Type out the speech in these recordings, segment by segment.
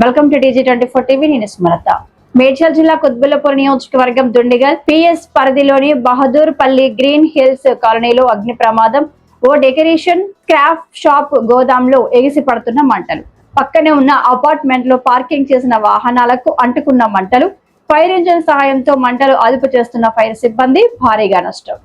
Welcome to TG24 TV. నేను స్మరత. మేడ్చల్ జిల్లా కుత్బుల్లాపూర్ నియోజకవర్గం దుండిగల్ PS పరిధిలోని బహదూర్ పల్లి గ్రీన్ హిల్స్ కాలనీలో అగ్ని ప్రమాదం. ఓ డెకరేషన్ క్రాఫ్ట్ షాప్ గోదాంలో ఎగిసి పడుతున్న మంటలు. పక్కనే ఉన్న అపార్ట్మెంట్ లో పార్కింగ్ చేసిన వాహనాలకు అంటుకున్న మంటలు. ఫైర్ ఇంజిన్ సహాయంతో మంటలు అదుపు చేస్తున్న ఫైర్ సిబ్బంది భారీగా నష్టం.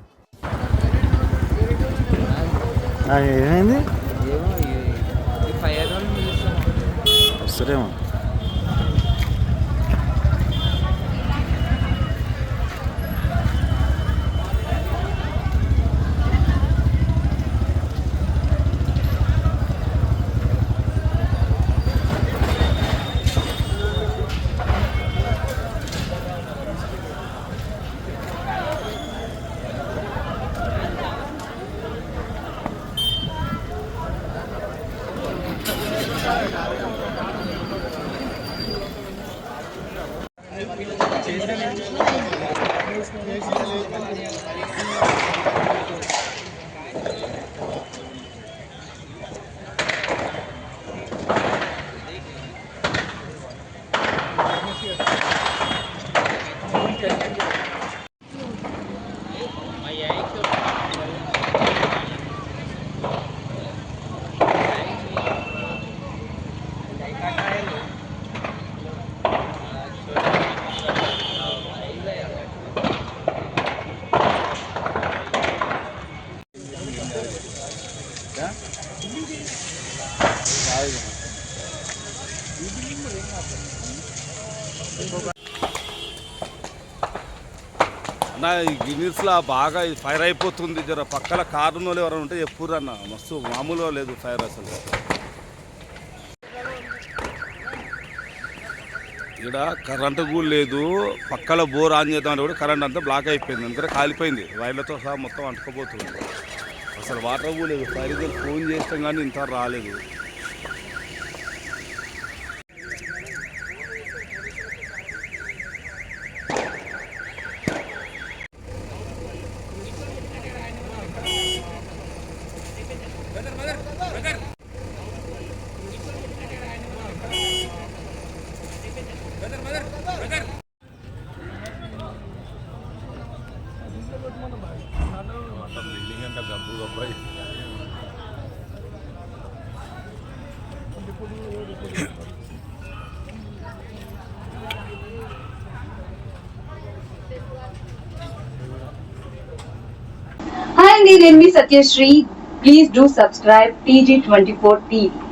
నా గిన్నీస్లో బాగా ఫైర్ అయిపోతుంది. జర పక్కల కారులో ఎవరైనా ఉంటే చెప్పుర్రు అన్న. మస్తు మామూలుగా లేదు ఫైర్ అసలు. ఇక్కడ కరెంటు కూడా లేదు. పక్కల బోర్ ఆన్ చేద్దామంటే కూడా కరెంట్ అంతా బ్లాక్ అయిపోయింది. అందుకనే కాలిపోయింది. వైర్లతో సహా మొత్తం అంటుకుపోతుంది. అసలు వాటర్ కూడా లేదు. ఫైర్ ఫోన్ చేస్తాం కానీ ఇంత రాలేదు. బిల్డింగ్ అంతా గబ్బు గబ్బాయి. Hi, నేను మీ Satyasri. Please do subscribe TG24 TV.